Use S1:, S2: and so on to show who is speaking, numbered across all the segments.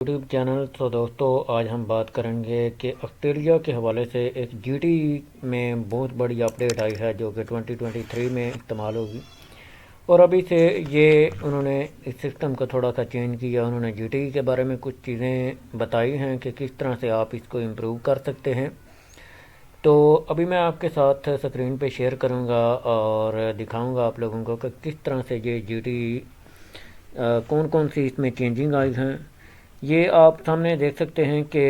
S1: YouTube channel. تو دوستو آج ہم بات کریں گے کہ آسٹریلیا کے حوالے سے ایک جی ٹی میں بہت بڑی اپڈیٹ آئی ہے جو کہ 2023 میں استعمال ہوگی، اور ابھی سے یہ انہوں نے اس سسٹم کو تھوڑا سا چینج کیا۔ انہوں نے جی ٹی کے بارے میں کچھ چیزیں بتائی ہیں کہ کس طرح سے آپ اس کو امپروو کر سکتے ہیں۔ تو ابھی میں آپ کے ساتھ اسکرین پہ شیئر کروں گا اور دکھاؤں گا آپ لوگوں کو کہ کس طرح سے یہ جی ٹی کون کون سی اس میں چینجنگ آئی ہیں۔ یہ آپ سامنے دیکھ سکتے ہیں کہ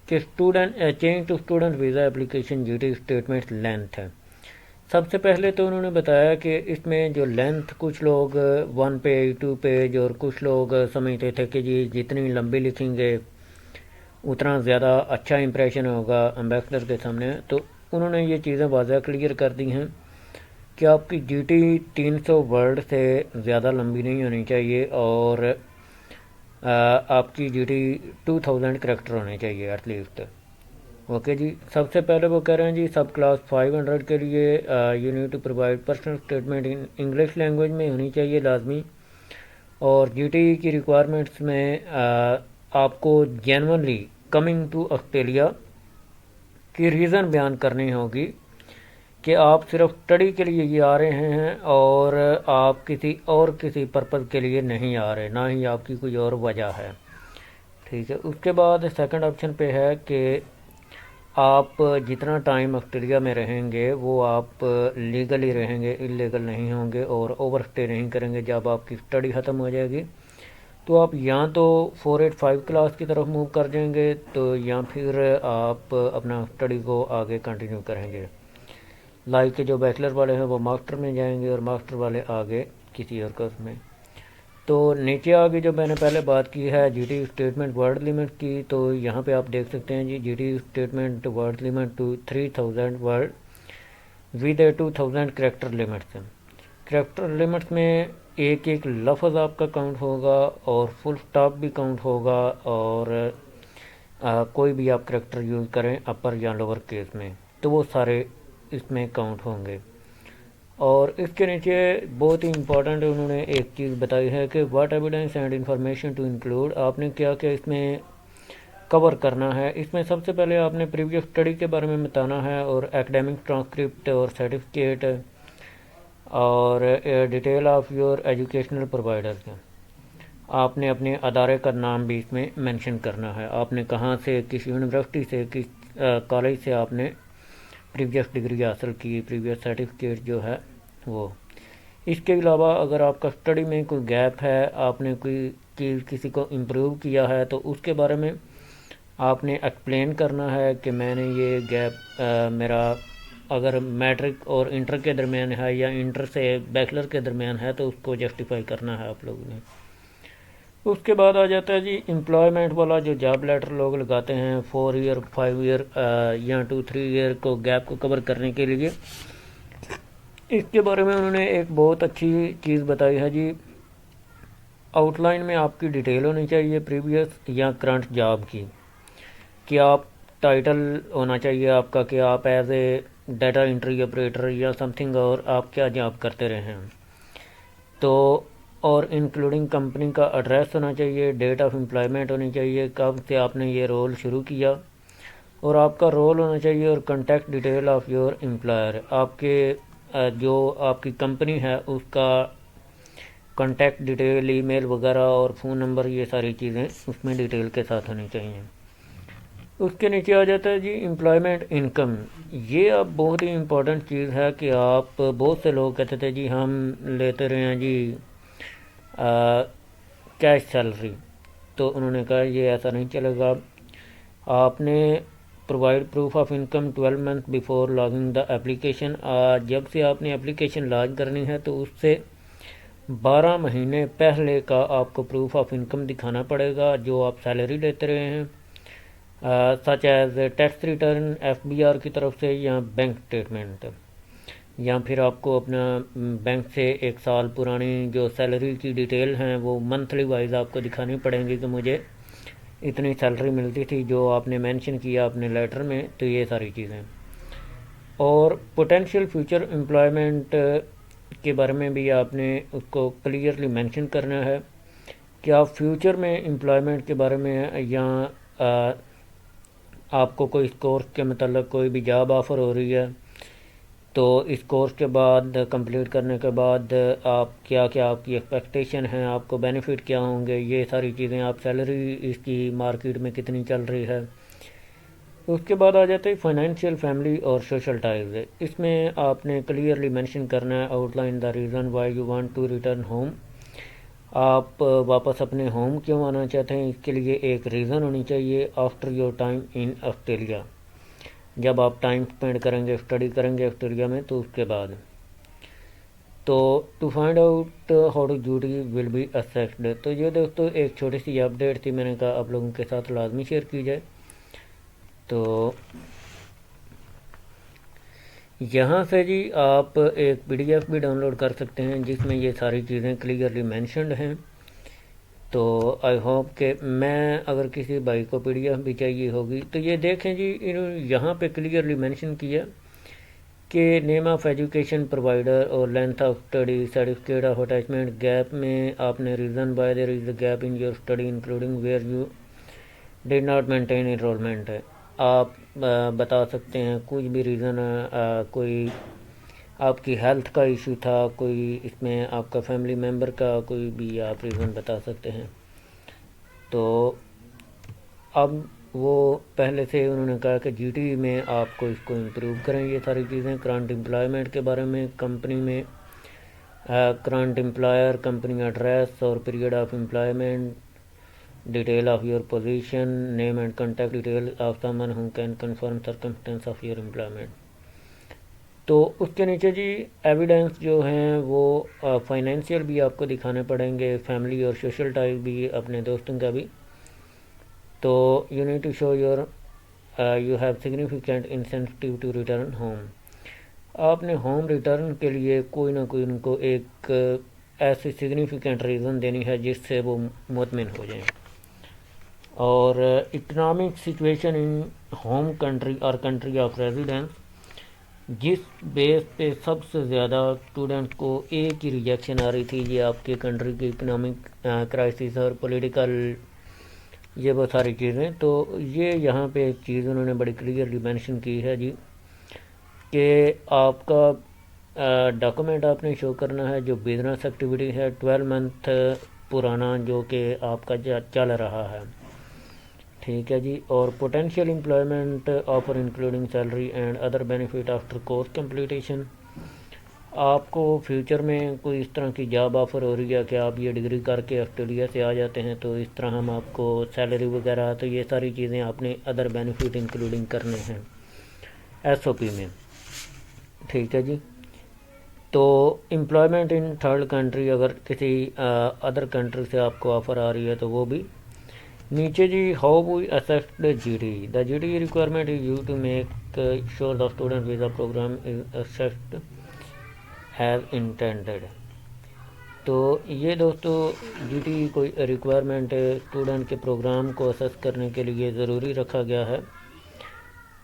S1: student change to student visa application G T statement length ہے۔ سب سے پہلے تو انہوں نے بتایا کہ اس میں جو لینتھ کچھ لوگ 1 پیج 2 پیج اور کچھ لوگ سمجھتے تھے کہ جی جتنی لمبی لکھیں گے اتنا زیادہ اچھا امپریشن ہوگا امبیسڈر کے سامنے، تو انہوں نے یہ چیزیں واضح کلیئر کر دی ہیں کہ آپ کی جی ٹی 300 ورڈ سے زیادہ لمبی نہیں ہونی چاہیے، اور آپ کی جی ٹی 2000 کریکٹر ہونے چاہیے ایٹ لیسٹ۔ اوکے جی، سب سے پہلے وہ کہہ رہے ہیں جی سب کلاس 500 کے لیے you need to provide personal statement in English language میں ہونی چاہیے لازمی، اور جی ٹی کی ریکوائرمنٹس میں آپ کو جینونلی کمنگ ٹو آسٹریلیا کی ریزن بیان کرنی ہوگی کہ آپ صرف اسٹڈی کے لیے یہ آ رہے ہیں اور آپ کسی پرپز کے لیے نہیں آ رہے، نہ ہی آپ کی کوئی اور وجہ ہے۔ ٹھیک ہے، اس کے بعد سیکنڈ آپشن پہ ہے کہ آپ جتنا ٹائم آسٹریلیا میں رہیں گے وہ آپ لیگلی رہیں گے، انلیگل نہیں ہوں گے اور اوور اسٹے نہیں کریں گے۔ جب آپ کی اسٹڈی ختم ہو جائے گی تو آپ یا تو 485 کلاس کی طرف موو کر جائیں گے، تو یا پھر آپ اپنا اسٹڈی کو آگے کنٹینیو کریں گے۔ لائک جو بیچلر والے ہیں وہ ماسٹر میں جائیں گے اور ماسٹر والے آگے کسی اور کورس میں۔ تو نیچے آگے جو میں نے پہلے بات کی ہے G T statement word limit کی، تو یہاں پہ آپ دیکھ سکتے ہیں G T statement word limit to 3000 word with 2000 character limits. Character limits میں ایک ایک لفظ آپ کا کاؤنٹ ہوگا اور فل سٹاپ بھی کاؤنٹ ہوگا، اور کوئی بھی آپ کریکٹر یوز کریں اپر یا لوور کیس میں تو وہ سارے اس میں کاؤنٹ ہوں گے۔ اور اس کے نیچے بہت ہی امپورٹنٹ انہوں نے ایک چیز بتائی ہے کہ what evidence and information to include, آپ نے کیا کیا اس میں کور کرنا ہے۔ اس میں سب سے پہلے آپ نے پریویس اسٹڈی کے بارے میں بتانا ہے، اور ایکڈیمک ٹرانسکرپٹ اور سرٹیفکیٹ، اور detail of your educational provider. آپ نے اپنے ادارے کا نام بھی اس میں مینشن کرنا ہے، آپ نے کہاں سے، کس یونیورسٹی سے، کس کالج سے آپ نے پریویس ڈگری حاصل کی، پریویس سرٹیفکیٹ جو ہے وہ۔ اس کے علاوہ اگر آپ کا اسٹڈی میں کوئی گیپ ہے، آپ نے کوئی چیز کسی کو امپروو کیا ہے، تو اس کے بارے میں آپ نے ایکسپلین کرنا ہے کہ میں نے یہ گیپ میرا اگر میٹرک اور انٹر کے درمیان ہے یا انٹر سے بیچلر کے درمیان ہے تو اس کو جسٹیفائی کرنا ہے آپ لوگوں نے۔ اس کے بعد آ جاتا ہے جی امپلائمنٹ والا جو جاب لیٹر لوگ لگاتے ہیں 4 ایئر 5 ایئر یا 2-3 ایئر کو گیپ کو کور کرنے کے لیے۔ اس کے بارے میں انہوں نے ایک بہت اچھی چیز بتائی ہے جی، آؤٹ لائن میں آپ کی ڈیٹیل ہونی چاہیے پریویس یا کرنٹ جاب کی، کہ آپ ٹائٹل ہونا چاہیے آپ کا کہ آپ as a data entry operator یا سم تھنگ، اور آپ کیا جاب کرتے رہے ہیں، تو اور انکلوڈنگ کمپنی کا ایڈریس ہونا چاہیے، ڈیٹ آف امپلائمنٹ ہونی چاہیے، کب سے آپ نے یہ رول شروع کیا، اور آپ کا رول ہونا چاہیے، اور contact detail of your employer, آپ کے جو آپ کی کمپنی ہے اس کا کنٹیکٹ ڈیٹیل، ای میل وغیرہ اور فون نمبر، یہ ساری چیزیں اس میں ڈیٹیل کے ساتھ ہونی چاہیے۔ اس کے نیچے آ جاتا ہے جی امپلائمنٹ انکم۔ یہ اب بہت ہی امپورٹنٹ چیز ہے کہ آپ بہت سے لوگ کہتے تھے جی ہم لیتے رہے ہیں جی کیش سیلری، تو انہوں نے کہا یہ ایسا نہیں چلے گا، آپ نے provide proof of income 12 month before logging the application. جب سے آپ نے اپلیکیشن لاج کرنی ہے تو اس سے 12 مہینے پہلے کا آپ کو پروف آف انکم دکھانا پڑے گا جو آپ سیلری لیتے رہے ہیں، such as tax return F B R کی طرف سے یا بینک اسٹیٹمنٹ، یا پھر آپ کو اپنا بینک سے 1 سال پرانی جو سیلری کی ڈیٹیل ہیں وہ منتھلی وائز آپ کو دکھانی پڑیں گی کہ مجھے اتنی سیلری ملتی تھی جو آپ نے مینشن کیا اپنے لیٹر میں، تو یہ ساری چیزیں۔ اور پوٹینشیل فیوچر امپلائمنٹ کے بارے میں بھی آپ نے اس کو کلیئرلی مینشن کرنا ہے کہ آپ فیوچر میں امپلائمنٹ کے بارے میں یا آپ کو کوئی اس کورس کے متعلق کوئی بھی جاب آفر ہو رہی ہے تو اس کورس کے بعد کمپلیٹ کرنے کے بعد آپ کیا کیا آپ کی ایکسپیکٹیشن ہیں، آپ کو بینیفٹ کیا ہوں گے، یہ ساری چیزیں، آپ سیلری اس کی مارکیٹ میں کتنی چل رہی ہے۔ اس کے بعد آ جاتے ہیں فائنینشیل، فیملی اور سوشل ٹائز۔ اس میں آپ نے کلیئرلی مینشن کرنا ہے، outline the reason why you want to return home. آپ واپس اپنے ہوم کیوں آنا چاہتے ہیں، اس کے لیے ایک ریزن ہونی چاہیے۔ After your time in Australia, جب آپ ٹائم اسپینڈ کریں گے، اسٹڈی کریں گے آسٹریلیا میں، تو اس کے بعد تو to find out how to duty will be assessed. تو یہ دوستو ایک چھوٹی سی اپڈیٹ تھی، میں نے کہا آپ لوگوں کے ساتھ لازمی شیئر کی جائے۔ تو یہاں سے جی آپ ایک پی ڈی ایف بھی ڈاؤن لوڈ کر سکتے ہیں جس میں یہ ساری چیزیں کلیئرلی مینشنڈ ہیں۔ تو آئی ہوپ کہ میں اگر کسی بھائی کو پی ڈی ایف بھی چاہیے ہوگی تو یہ دیکھیں جی، انہوں نے یہاں پہ کلیئرلی مینشن کیا کہ نیم آف ایجوکیشن پرووائڈر اور length of study, certificate of attachment gap میں آپ نے reason by their is a gap in your study including where you did not maintain enrolment ہے۔ آپ بتا سکتے ہیں کچھ بھی ریزن، کوئی آپ کی ہیلتھ کا ایشو تھا، کوئی اس میں آپ کا فیملی ممبر کا کوئی بھی آپ ریزن بتا سکتے ہیں۔ تو اب وہ پہلے سے انہوں نے کہا کہ جی ٹی میں آپ کو اس کو امپروو کریں یہ ساری چیزیں۔ کرنٹ امپلائمنٹ کے بارے میں، کمپنی میں کرنٹ امپلائر، کمپنی ایڈریس اور period of employment, detail of your position, name and contact detail of someone who can confirm circumstance of your employment. تو اس کے نیچے جی ایویڈنس جو ہیں وہ فائنینشیل بھی آپ کو دکھانے پڑیں گے، فیملی اور سوشل ٹائپ بھی، اپنے دوستوں کا بھی۔ تو you need to show your you have significant incentive to return home. آپ نے ہوم ریٹرن کے لیے کوئی نہ کوئی ان کو ایک ایسی سگنیفیکینٹ ریزن دینی ہے جس سے وہ مطمئن ہو جائیں۔ اور economic situation in home country اور کنٹری آف ریزیڈنس، جس بیس پہ سب سے زیادہ اسٹوڈنٹ کو ایک ہی ریجیکشن آ رہی تھی، یہ آپ کے کنٹری کی اکنامک کرائسس اور پولیٹیکل، یہ وہ ساری چیزیں۔ تو یہ یہاں پہ ایک چیز انہوں نے بڑی کلیئرلی مینشن کی ہے جی کہ آپ کا ڈاکومنٹ آپ نے شو کرنا ہے جو بزنس ایکٹیویٹی ہے 12 منتھ پرانا جو کہ آپ کا چل رہا ہے، ٹھیک ہے جی۔ اور potential employment offer including salary and other benefit after course completion. آپ کو فیوچر میں کوئی اس طرح کی جاب آفر ہو رہی ہے کہ آپ یہ ڈگری کر کے آسٹریلیا سے آ جاتے ہیں تو اس طرح ہم آپ کو سیلری وغیرہ، تو یہ ساری چیزیں آپ نے ادر بینیفٹ انکلوڈنگ کرنے ہیں ایس او پی میں، ٹھیک ہے جی۔ تو امپلائمنٹ ان تھرڈ کنٹری، اگر کسی ادر کنٹری سے آپ کو آفر آ رہی ہے تو وہ بھی۔ نیچے G how we assessed G T, the G T requirement is you to make sure the student visa program is assessed as intended. تو یہ دوستو جی ٹی کوئی ریکوائرمنٹ اسٹوڈنٹ کے پروگرام کو اسیس کرنے کے لیے ضروری رکھا گیا ہے۔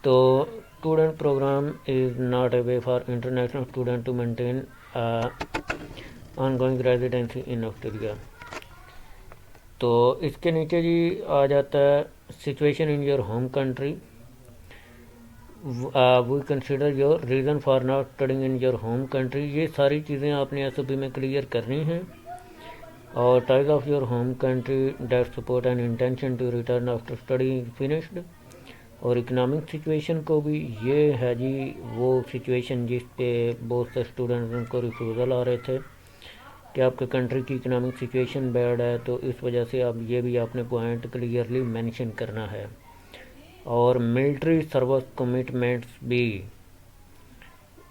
S1: تو student program is not a way for international student to maintain on going residency in Australia. تو اس کے نیچے جی آ جاتا ہے situation in your home country, we consider your reason for not studying in your home country. یہ ساری چیزیں آپ نے ایس او پی میں کلیئر کرنی ہیں۔ اور ties of your home country that support and intention to return after study finished. اور اکنامک سچویشن کو بھی، یہ ہے جی وہ سچویشن جس پہ بہت سے اسٹوڈنٹس کو ریفیوزل آ رہے تھے کہ آپ کے کنٹری کی اکنامک سچویشن بیڈ ہے، تو اس وجہ سے اب یہ بھی آپ نے پوائنٹ کلیئرلی مینشن کرنا ہے۔ اور ملٹری سروس کمٹمنٹس بھی،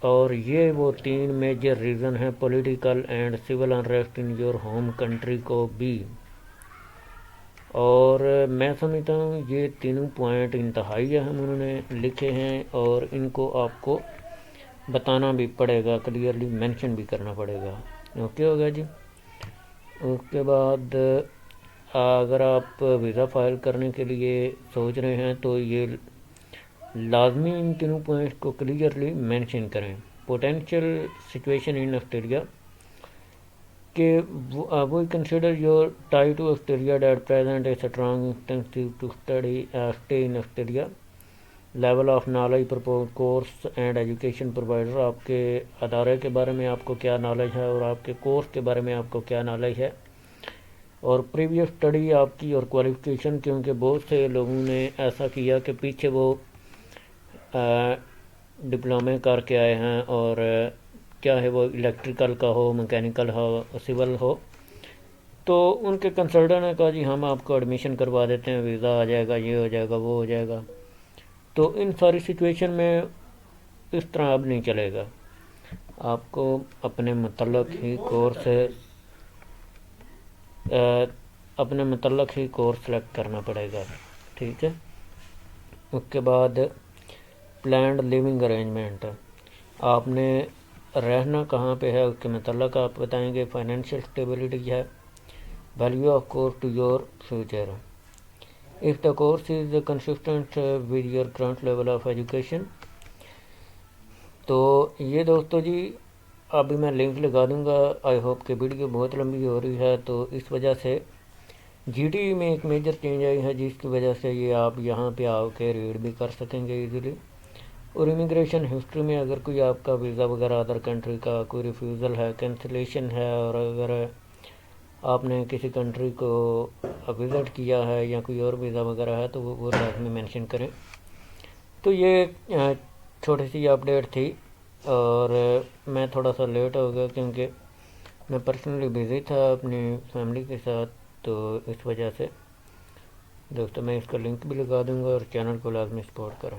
S1: اور یہ وہ 3 میجر ریزن ہیں political and civil unrest in your home country کو بھی۔ اور میں سمجھتا ہوں یہ تینوں پوائنٹ انتہائی اہم انہوں نے لکھے ہیں، اور ان کو آپ کو بتانا بھی پڑے گا، کلیئرلی مینشن بھی کرنا پڑے گا۔ اوکے ہو گیا جی۔ اس کے بعد اگر آپ ویزا فائل کرنے کے لیے سوچ رہے ہیں تو یہ لازمی ان تینوں پوائنٹس کو کلیئرلی مینشن کریں۔ پوٹینشیل سچویشن ان آسٹریلیا، کہ we consider your tie to Australia at present a strong incentive to stay in Australia. Level of knowledge course and education provider, آپ کے ادارے کے بارے میں آپ کو کیا نالج ہے اور آپ کے کورس کے بارے میں آپ کو کیا نالج ہے، اور پریویس اسٹڈی آپ کی اور کوالیفیکیشن، کیونکہ بہت سے لوگوں نے ایسا کیا کہ پیچھے وہ ڈپلومے کر کے آئے ہیں، اور چاہے وہ الیکٹریکل کا ہو، مکینیکل ہو، سول ہو، تو ان کے کنسلٹنٹ نے کہا جی ہم آپ کو ایڈمیشن کروا دیتے ہیں، ویزا آ جائے گا، یہ ہو جائے گا، وہ ہو جائے گا۔ تو ان ساری سچویشن میں اس طرح اب نہیں چلے گا، آپ کو اپنے متعلق ہی کورس سلیکٹ کرنا پڑے گا، ٹھیک ہے۔ اس کے بعد پلانڈ لیونگ ارینجمنٹ، آپ نے رہنا کہاں پہ ہے اس کے متعلق آپ بتائیں گے۔ فائنینشیل اسٹیبلٹی ہے، value of course to your future, if the course is consistent with your current level of education۔ تو یہ دوستو جی ابھی میں لنک لگا دوں گا، آئی ہوپ کہ ویڈیو بہت لمبی ہو رہی ہے، تو اس وجہ سے جی ٹی میں ایک میجر چینج آئی ہے، جس کی وجہ سے یہ آپ یہاں پہ آ کے ریڈ بھی کر سکیں گے ایزیلی۔ اور امیگریشن ہسٹری میں اگر کوئی آپ کا ویزا وغیرہ ادر کنٹری کا کوئی ریفیوزل ہے، کینسلیشن ہے، اور اگر آپ نے کسی کنٹری کو وزٹ کیا ہے یا کوئی اور ویزا وغیرہ ہے تو وہ لازمی مینشن کریں۔ تو یہ چھوٹی سی اپڈیٹ تھی، اور میں تھوڑا سا لیٹ ہو گیا کیونکہ میں پرسنلی بزی تھا اپنی فیملی کے ساتھ، تو اس وجہ سے دوستوں میں اس کا لنک بھی لگا دوں گا، اور چینل کو لازمی سپورٹ کریں۔